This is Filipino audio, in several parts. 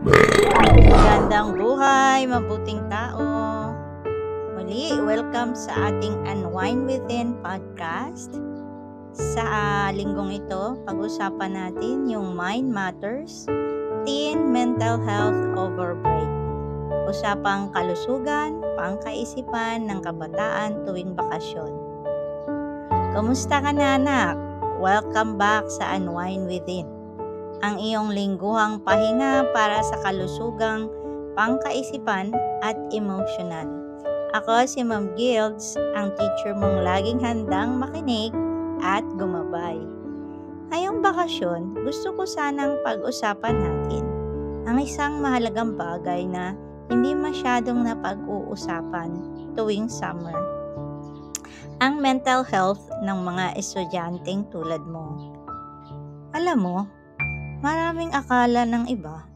Magandang buhay, mabuting tao. Muli, welcome sa ating Unwind Within podcast. Sa linggong ito, pag-usapan natin yung Mind Matters, Teen Mental Health Overbreak. Usapang kalusugan, pangkaisipan ng kabataan tuwing bakasyon. Kumusta ka na, anak? Welcome back sa Unwind Within, ang iyong lingguhang pahinga para sa kalusugang pangkaisipan at emosyonal. Ako si Ma'am Gilds, ang teacher mong laging handang makinig at gumabay. Ngayong bakasyon, gusto ko sanang pag-usapan natin ang isang mahalagang bagay na hindi masyadong napag-uusapan tuwing summer. Ang mental health ng mga estudyanteng tulad mo. Alam mo, maraming akala ng iba,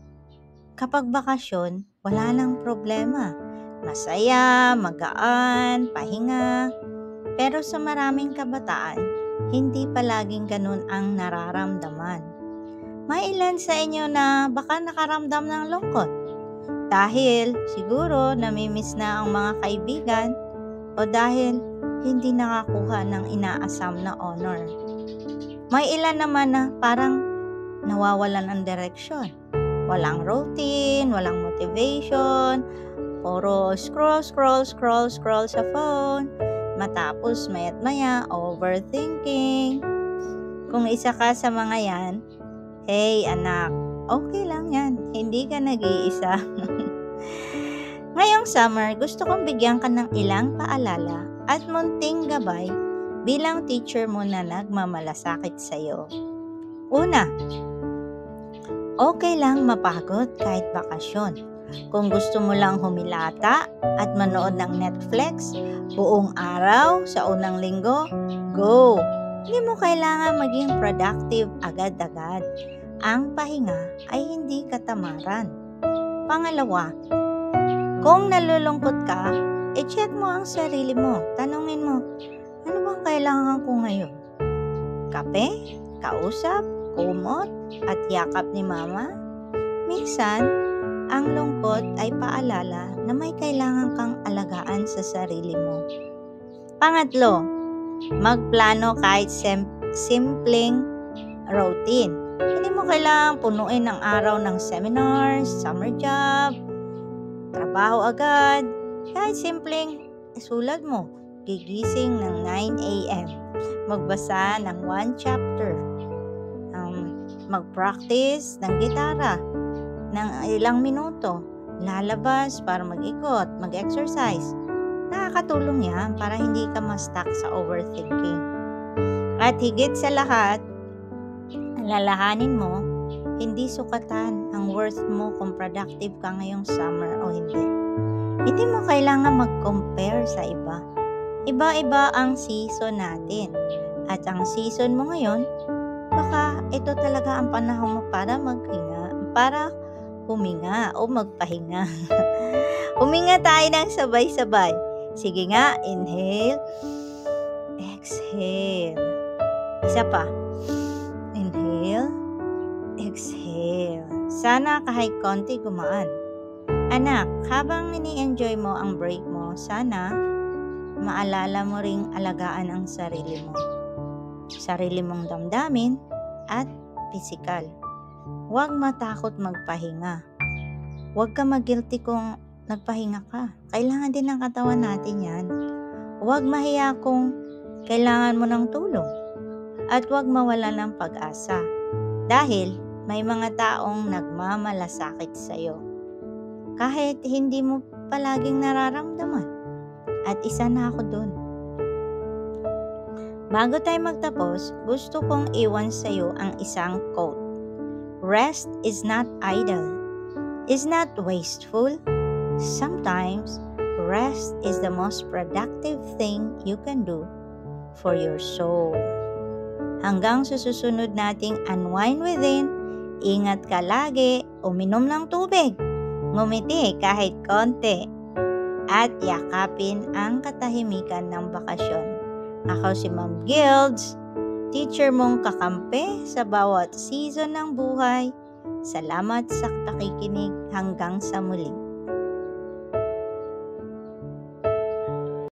kapag bakasyon, wala nang problema. Masaya, magaan, pahinga. Pero sa maraming kabataan, hindi palaging ganun ang nararamdaman. May ilan sa inyo na baka nakaramdam ng lungkot. Dahil siguro namimiss na ang mga kaibigan o dahil hindi nakakuha ng inaasam na honor. May ilan naman na parang nawawalan ng direksyon. Walang routine, walang motivation, puro scroll sa phone. Matapos maya't maya, overthinking. Kung isa ka sa mga yan, hey anak, okay lang yan. Hindi ka nag-iisa. Ngayong summer, gusto kong bigyan ka ng ilang paalala at munting gabay bilang teacher mo na nagmamalasakit sa'yo. Una, okay lang mapagod kahit bakasyon. Kung gusto mo lang humilata at manood ng Netflix buong araw sa unang linggo, go! Hindi mo kailangan maging productive agad-agad. Ang pahinga ay hindi katamaran. Pangalawa, kung nalulungkot ka, i-check mo ang sarili mo. Tanungin mo, ano bang kailangan ko ngayon? Kape? Kausap? Kumot at yakap ni mama? Minsan, ang lungkot ay paalala na may kailangan kang alagaan sa sarili mo. Pangatlo, magplano kahit simpleng routine. Hindi mo kailangang punuin ang araw ng seminars, summer job, trabaho agad. Kahit simpleng sulat mo, gigising ng 9 a.m., magbasa ng 1 chapter, mag-practice ng gitara ng ilang minuto, lalabas para mag-ikot, mag-exercise. Nakakatulong yan para hindi ka ma-stuck sa overthinking. At higit sa lahat, lalahanin mo, hindi sukatan ang worth mo kung productive ka ngayong summer o hindi. Hindi mo kailangan mag-compare sa iba. Iba-iba ang season natin. At ang season mo ngayon, baka ito talaga ang panahon mo para huminga o magpahinga. Huminga tayo ng sabay-sabay. Sige nga, inhale, exhale. Isa pa. Inhale, exhale. Sana kahit konti gumaan. Anak, habang ini-enjoy mo ang break mo, sana maalala mo ring alagaan ang sarili mo. Sarili mong damdamin at pisikal. Huwag matakot magpahinga. Huwag ka mag-guilty kung nagpahinga ka. Kailangan din ng katawan natin yan. Huwag mahiya kung kailangan mo ng tulong. At huwag mawala ng pag-asa. Dahil may mga taong nagmamalasakit sa'yo. Kahit hindi mo palaging nararamdaman. At isa na ako dun. Bago tayo magtapos, gusto kong iwan sa'yo ang isang quote. Rest is not idle, is not wasteful. Sometimes, rest is the most productive thing you can do for your soul. Hanggang sa susunod nating Unwind Within, ingat ka lagi, uminom ng tubig, ngumiti kahit konti, at yakapin ang katahimikan ng bakasyon. Ako si Ma'am Gilds, teacher mong kakampi sa bawat season ng buhay. Salamat sa pakikinig. Hanggang sa muli.